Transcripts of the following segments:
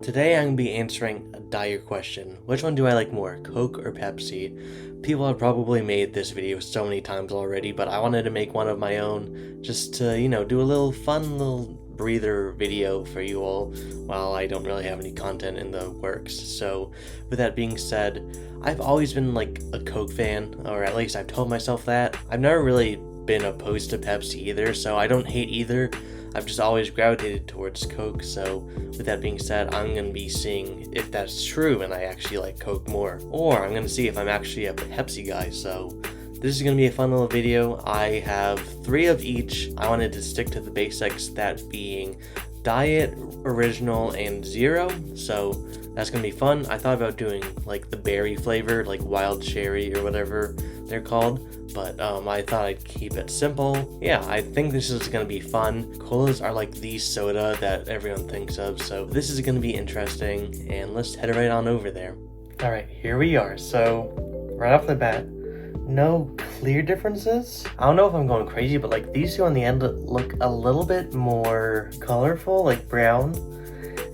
Today I'm going to be answering a dire question. Which one do I like more, Coke or Pepsi? People have probably made this video so many times already, but I wanted to make one of my own just to, do a little fun little breather video for you all while I don't really have any content in the works. So with that being said, I've always been like a Coke fan, or at least I've told myself that. I've never really been opposed to Pepsi either, so I don't hate either. I've just always gravitated towards Coke, so with that being said, I'm going to be seeing if that's true and I actually like Coke more. Or I'm going to see if I'm actually a Pepsi guy, so this is going to be a fun little video. I have 3 of each. I wanted to stick to the basics, that being Diet, Original, and Zero, so that's going to be fun. I thought about doing like the berry flavor, like wild cherry or whatever they're called, but I thought I'd keep it simple. Yeah, I think this is going to be fun. Colas are like the soda that everyone thinks of, so this is going to be interesting, and let's head right on over there. Alright, here we are. So, right off the bat, no clear differences. I don't know if I'm going crazy, but like these two on the end look a little bit more colorful, like brown.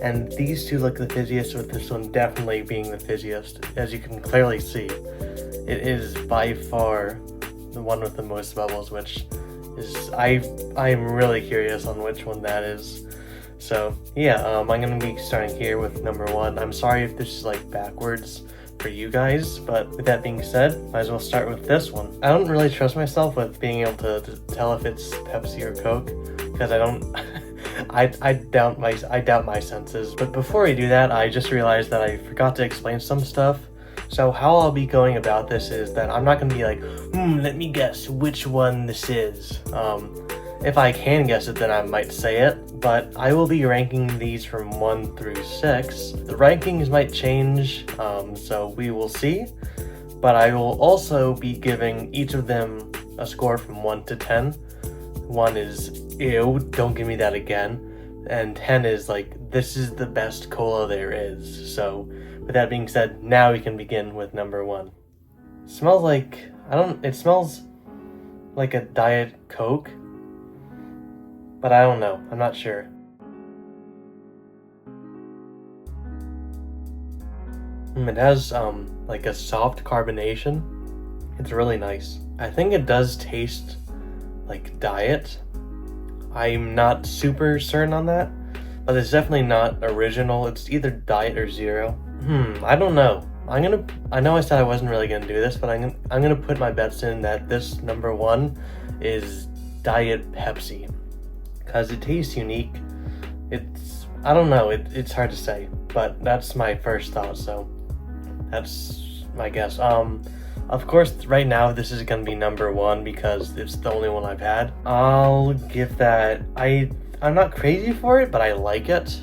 And these two look the fizziest, with this one definitely being the fizziest, as you can clearly see. It is by far the one with the most bubbles, which is, I'm really curious on which one that is. So yeah, I'm gonna be starting here with number 1. I'm sorry if this is like backwards for you guys, but with that being said, might as well start with this one. I don't really trust myself with being able to tell if it's Pepsi or Coke, because I don't I doubt my senses. But before we do that, I just realized that I forgot to explain some stuff. So how I'll be going about this is that I'm not going to be like, let me guess which one this is. If I can guess it, then I might say it, but I will be ranking these from 1 through 6. The rankings might change, so we will see, but I will also be giving each of them a score from 1 to 10. 1 is, ew, don't give me that again, and 10 is like, this is the best cola there is. So with that being said, now we can begin with number 1. It smells like, it smells like a Diet Coke, but I don't know, I'm not sure. It has like a soft carbonation. It's really nice. I think it does taste like Diet. I'm not super certain on that, but it's definitely not Original. It's either Diet or Zero. I don't know. I know I said I wasn't really gonna do this, but I'm gonna put my bets in that this number 1 is Diet Pepsi, because it tastes unique. I don't know, it's hard to say, but that's my first thought, so that's my guess. Of course, right now this is gonna be number 1 because it's the only one I've had. I'll give that, I'm not crazy for it, but I like it.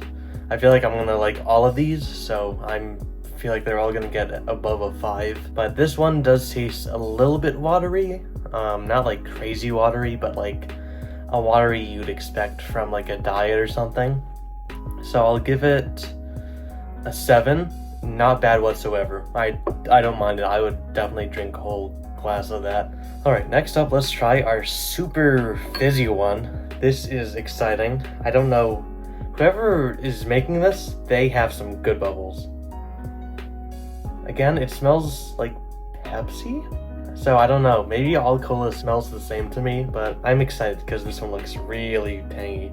I feel like I'm gonna like all of these, so I feel like they're all gonna get above a 5. But this one does taste a little bit watery, not like crazy watery, but like a watery you'd expect from like a diet or something. So I'll give it a 7. Not bad whatsoever. I don't mind it. I would definitely drink a whole glass of that. Alright, next up, let's try our super fizzy one. This is exciting. I don't know, whoever is making this, they have some good bubbles. Again, it smells like Pepsi? So I don't know, maybe all cola smells the same to me, but I'm excited because this one looks really tangy.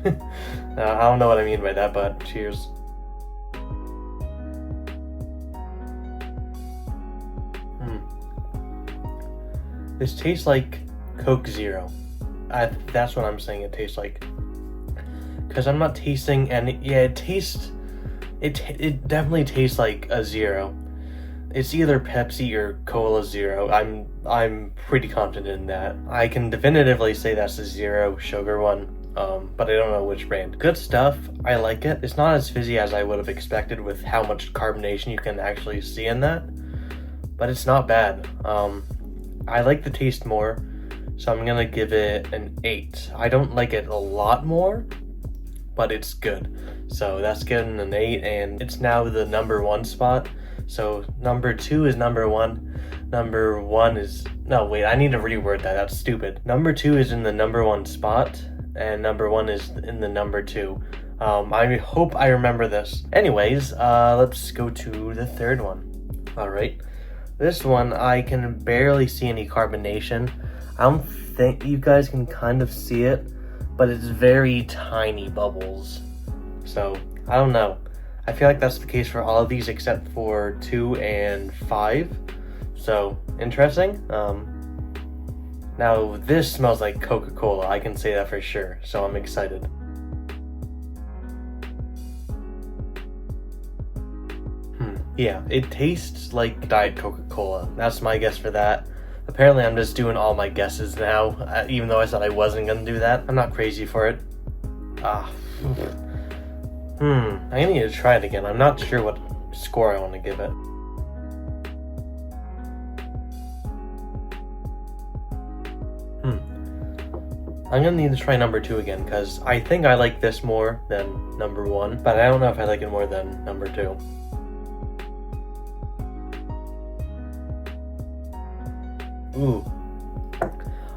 I don't know what I mean by that, but cheers. This tastes like Coke Zero. That's what I'm saying it tastes like. Because I'm not tasting any, yeah, it definitely tastes like a Zero. It's either Pepsi or Cola Zero. I'm pretty confident in that. I can definitively say that's the Zero sugar one, but I don't know which brand. Good stuff. I like it. It's not as fizzy as I would have expected with how much carbonation you can actually see in that, but it's not bad. I like the taste more, so I'm gonna give it an 8. I don't like it a lot more, but it's good. So that's getting an 8, and it's now the number 1 spot. So number 2 is number 1. Number 1 is, no wait, I need to reword that, that's stupid. Number 2 is in the number 1 spot, and number 1 is in the number 2. I hope I remember this. Anyways, let's go to the third one. Alright, this one I can barely see any carbonation. I don't think you guys can kind of see it, but it's very tiny bubbles. So, I don't know. I feel like that's the case for all of these except for 2 and 5. So, interesting. Now, this smells like Coca-Cola. I can say that for sure, so I'm excited. Yeah, it tastes like Diet Coca-Cola. That's my guess for that. Apparently, I'm just doing all my guesses now, even though I said I wasn't gonna do that. I'm not crazy for it. I need to try it again. I'm not sure what score I want to give it. I'm gonna need to try number 2 again, because I think I like this more than number 1, but I don't know if I like it more than number 2. Ooh.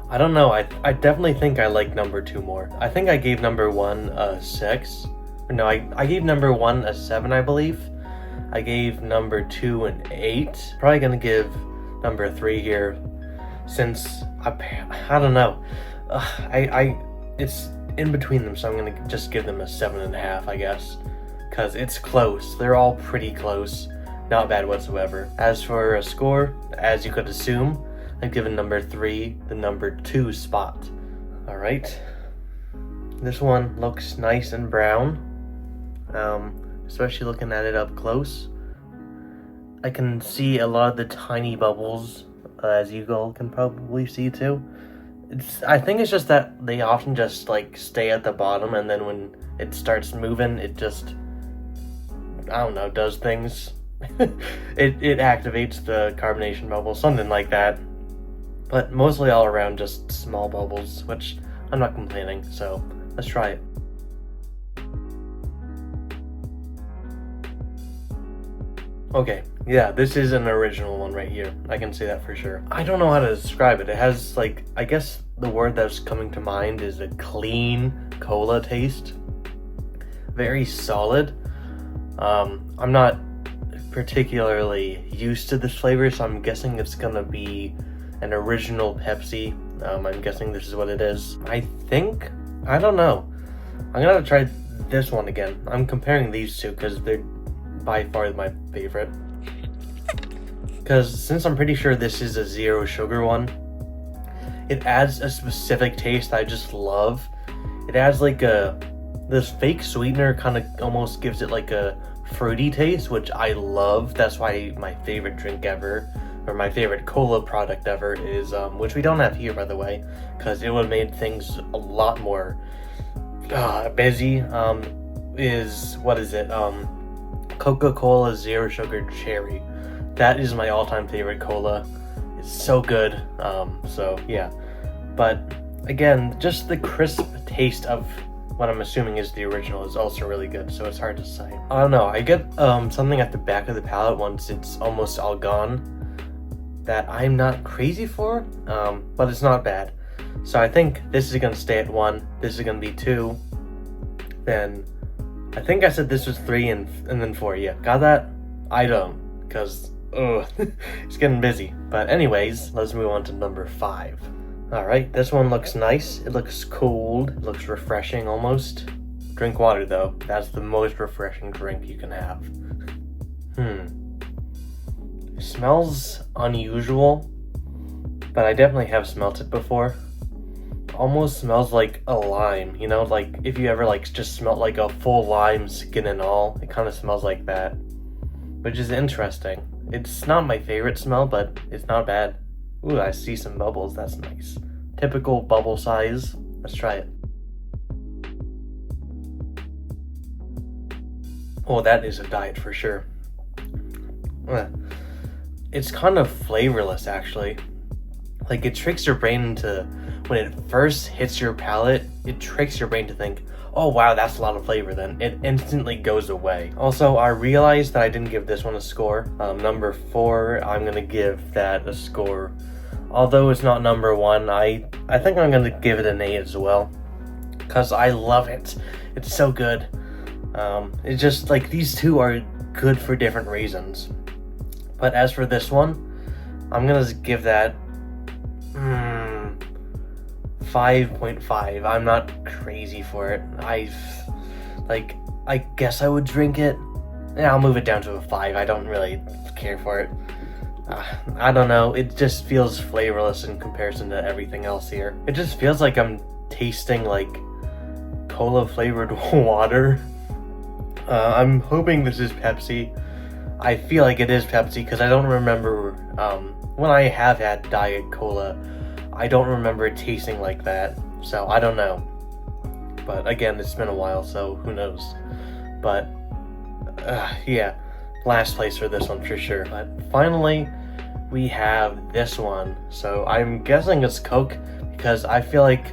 I don't know, I definitely think I like number 2 more. I think I gave number 1 a 6. No, I gave number 1 a 7, I believe. I gave number 2 an 8. Probably gonna give number 3 here, since I don't know. It's in between them, so I'm gonna just give them a 7.5, I guess, because it's close. They're all pretty close, not bad whatsoever. As for a score, as you could assume, I've given number 3 the number 2 spot. Alright, this one looks nice and brown, especially looking at it up close. I can see a lot of the tiny bubbles, as you all can probably see too. I think it's just that they often just like stay at the bottom, and then when it starts moving, it just, I don't know, does things. it activates the carbonation bubbles, something like that. But mostly all around just small bubbles, which I'm not complaining, so let's try it. Okay, yeah, this is an original one right here. I can say that for sure. I don't know how to describe it. It has, like, I guess the word that's coming to mind is a clean cola taste. Very solid. I'm not particularly used to this flavor, so I'm guessing it's gonna be an original Pepsi. I'm guessing this is what it is. I don't know. I'm gonna try this one again. I'm comparing these two because they're by far my favorite. Because since I'm pretty sure this is a 0 sugar one, it adds a specific taste that I just love. It adds like this fake sweetener, kind of almost gives it like a fruity taste, which I love. That's why my favorite drink ever, or my favorite cola product ever is, which we don't have here by the way, because it would have made things a lot more busy, is, what is it, Coca-Cola 0 Sugar Cherry. That is my all-time favorite cola. It's so good, so yeah. But again, just the crisp taste of what I'm assuming is the original is also really good, so it's hard to say. I don't know, I get something at the back of the palate once it's almost all gone that I'm not crazy for, but it's not bad. So I think this is gonna stay at 1, this is gonna be 2, then I think I said this was 3 and then 4, yeah. Got that? I don't, because, it's getting busy. But anyways, let's move on to number 5. Alright, this one looks nice. It looks cold. It looks refreshing almost. Drink water though. That's the most refreshing drink you can have. It smells unusual, but I definitely have smelt it before. Almost smells like a lime, you know, like if you ever like just smelled like a full lime, skin and all, it kind of smells like that, which is interesting. It's not my favorite smell, but it's not bad. Ooh, I see some bubbles, that's nice. Typical bubble size. Let's try it. Oh, that is a diet for sure. It's kind of flavorless actually. Like it tricks your brain into, when it first hits your palate, it tricks your brain to think, oh wow, that's a lot of flavor, then it instantly goes away. Also, I realized that I didn't give this one a score. Number 4, I'm gonna give that a score. Although it's not number 1, I think I'm gonna give it an 8 as well. Cause I love it. It's so good. It's just like these two are good for different reasons. But as for this one, I'm gonna give that 5.5. I'm not crazy for it. I guess I would drink it. Yeah, I'll move it down to a 5. I don't really care for it. I don't know. It just feels flavorless in comparison to everything else here. It just feels like I'm tasting like cola flavored water. I'm hoping this is Pepsi. I feel like it is Pepsi because I don't remember when I have had Diet Cola, I don't remember it tasting like that. So I don't know. But again, it's been a while, so who knows. But yeah, last place for this one for sure. But finally, we have this one. So I'm guessing it's Coke because I feel like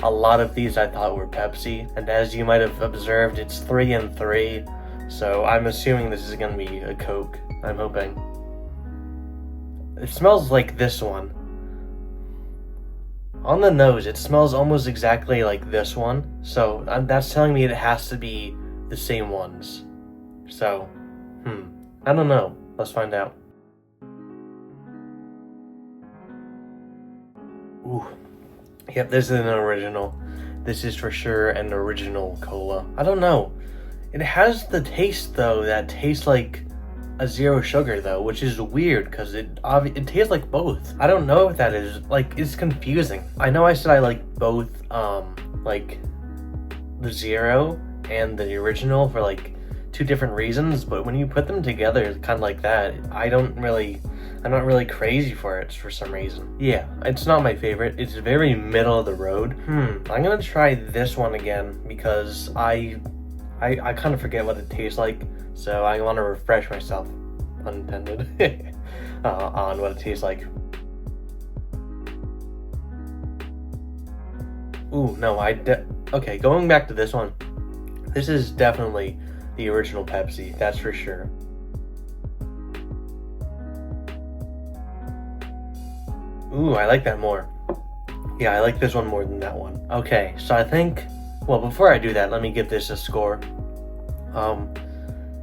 a lot of these I thought were Pepsi. And as you might have observed, it's 3 and 3. So I'm assuming this is gonna be a Coke. I'm hoping. It smells like this one. On the nose, it smells almost exactly like this one. So that's telling me it has to be the same ones. So, I don't know. Let's find out. Ooh. Yep, this is an original. This is for sure an original cola. I don't know. It has the taste though that tastes like a zero sugar though, which is weird because it tastes like both. I don't know if that is like, it's confusing. I know I said I like both like the zero and the original for like 2 different reasons, but when you put them together kind of like that, I'm not really crazy for it for some reason. Yeah, it's not my favorite. It's very middle of the road. I'm gonna try this one again because I kind of forget what it tastes like, so I want to refresh myself, pun intended, on what it tastes like. Ooh, no, okay, going back to this one, this is definitely the original Pepsi, that's for sure. Ooh, I like that more. Yeah, I like this one more than that one. Okay, so I think, well, before I do that, let me give this a score.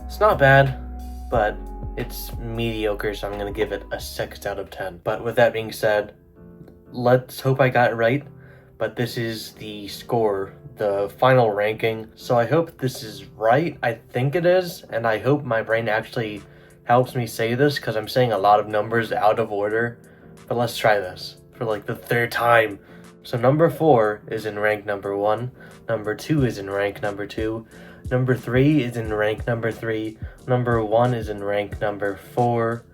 It's not bad, but it's mediocre, so I'm gonna give it a 6 out of 10. But with that being said, let's hope I got it right. But this is the score, the final ranking. So I hope this is right. I think it is, and I hope my brain actually helps me say this because I'm saying a lot of numbers out of order. But let's try this for like the 3rd time. So number 4 is in rank number 1. Number 2 is in rank number 2. Number 3 is in rank number 3. Number 1 is in rank number 4.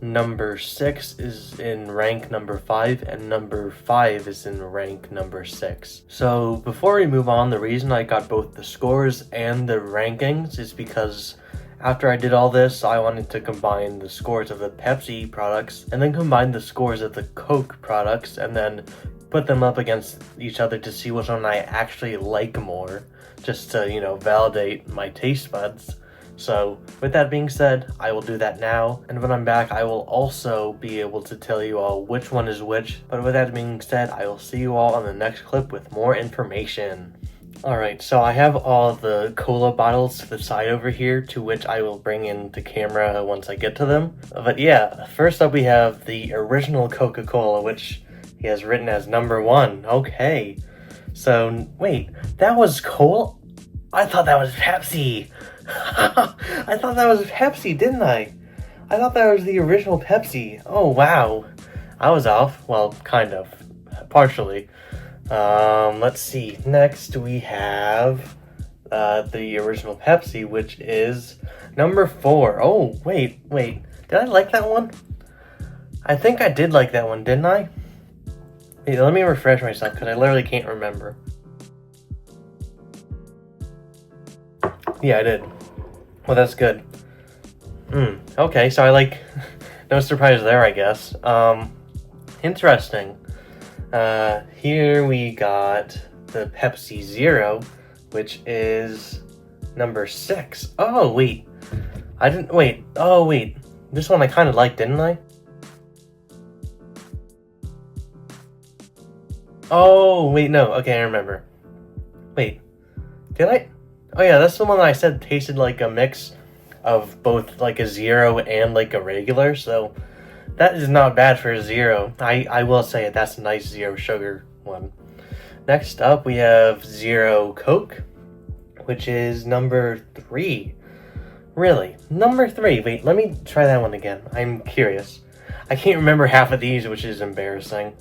Number 6 is in rank number 5. And number 5 is in rank number 6. So before we move on, the reason I got both the scores and the rankings is because after I did all this, I wanted to combine the scores of the Pepsi products and then combine the scores of the Coke products and then put them up against each other to see which one I actually like more, just to, you know, validate my taste buds. So with that being said, I will do that now, and when I'm back, I will also be able to tell you all which one is which. But with that being said, I will see you all on the next clip with more information. Alright, so I have all the cola bottles to the side over here, to which I will bring in the camera once I get to them. But yeah, first up we have the original Coca-Cola, which he has written as number 1. Okay. So, wait, that was cola? I thought that was Pepsi. I thought that was Pepsi, didn't I? I thought that was the original Pepsi. Oh, wow. I was off. Well, kind of. Partially. Let's see. Next we have the original Pepsi, which is number 4. Oh, wait. Did I like that one? I think I did like that one, didn't I? Wait, let me refresh myself because I literally can't remember. Yeah, I did. Well, that's good. Okay, so I like... no surprise there, I guess. Interesting. Here we got the Pepsi Zero, which is number 6. Oh, wait. Oh, wait. This one I kind of liked, didn't I? Oh, wait, no. Okay, I remember. Wait. Did I? Oh yeah, that's the one that I said tasted like a mix of both like a zero and like a regular, so that is not bad for a zero. I will say it, that's a nice zero sugar one. Next up, we have Zero Coke, which is number 3. Really? Number 3. Wait, let me try that one again. I'm curious. I can't remember half of these, which is embarrassing.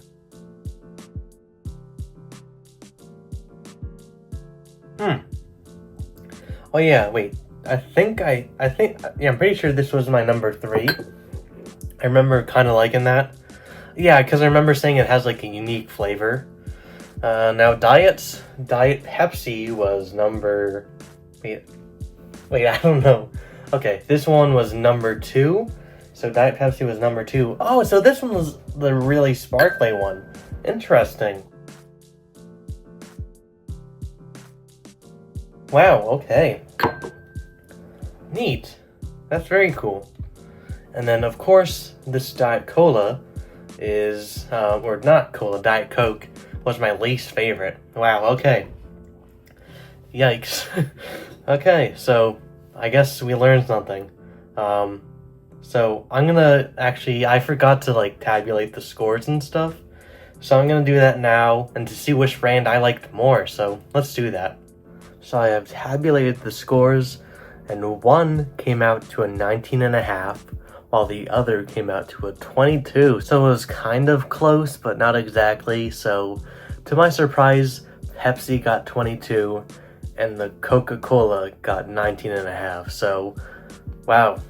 Oh yeah, wait. Yeah, I'm pretty sure this was my number 3. I remember kind of liking that. Yeah, because I remember saying it has like a unique flavor. Now Diet Pepsi was number... Wait, I don't know. Okay, this one was number 2. So Diet Pepsi was number 2. Oh, so this one was the really sparkly one. Interesting. Wow, okay. Neat. That's very cool. And then, of course, this Diet Cola is, or not Cola, Diet Coke was my least favorite. Wow, okay. Yikes. Okay, so I guess we learned something. So I'm gonna I forgot to like tabulate the scores and stuff. So I'm gonna do that now and to see which brand I liked more. So let's do that. So I have tabulated the scores and one came out to a 19.5, while the other came out to a 22. So it was kind of close, but not exactly. So to my surprise, Pepsi got 22 and the Coca-Cola got 19.5. So, wow.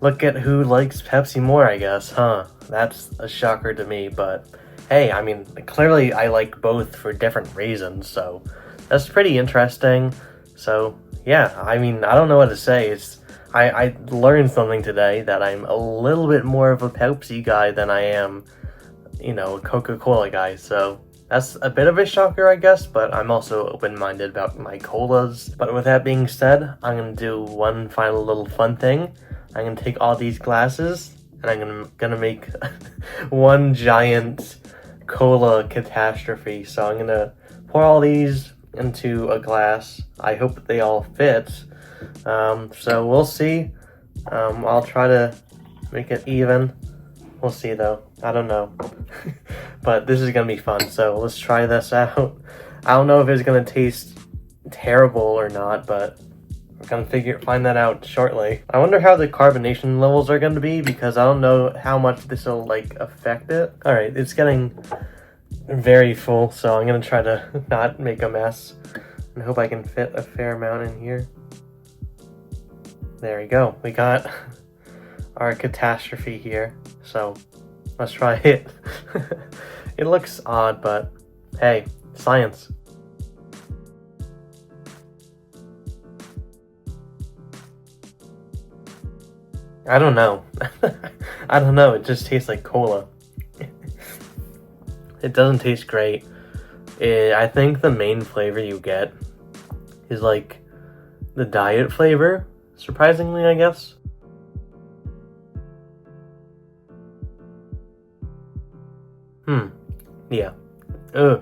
Look at who likes Pepsi more, I guess, huh? That's a shocker to me, but hey, I mean, clearly I like both for different reasons, so that's pretty interesting. So, yeah, I mean, I don't know what to say. I learned something today that I'm a little bit more of a Pepsi guy than I am, a Coca-Cola guy, so that's a bit of a shocker, I guess, but I'm also open-minded about my colas. But with that being said, I'm gonna do one final little fun thing. I'm gonna take all these glasses, and I'm gonna make one giant cola catastrophe. So I'm gonna pour all these into a glass. I hope they all fit. So we'll see. I'll try to make it even. We'll see though. I don't know. But this is gonna be fun, so let's try this out. I don't know if it's gonna taste terrible or not, but we're gonna find that out shortly. I wonder how the carbonation levels are gonna be, because I don't know how much this will like affect it. Alright, it's getting very full, so I'm gonna try to not make a mess and hope I can fit a fair amount in here. There we go. We got our catastrophe here. So let's try it. It looks odd, but hey, science. I don't know. I don't know. It just tastes like cola. It doesn't taste great. I think the main flavor you get is like the diet flavor, surprisingly, I guess. Yeah. Ugh.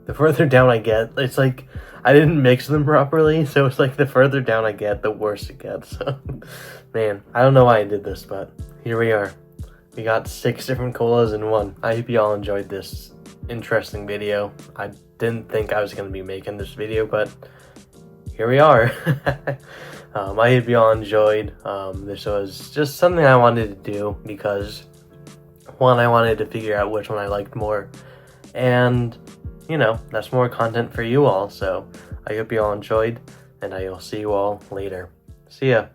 The further down I get, it's like I didn't mix them properly, so it's like the further down I get, the worse it gets. So, man, I don't know why I did this, but here we are. We got 6 different colas in one. I hope you all enjoyed this interesting video. I didn't think I was going to be making this video, but here we are. I hope you all enjoyed. This was just something I wanted to do because, one, I wanted to figure out which one I liked more, and, that's more content for you all, so I hope you all enjoyed, and I will see you all later. See ya.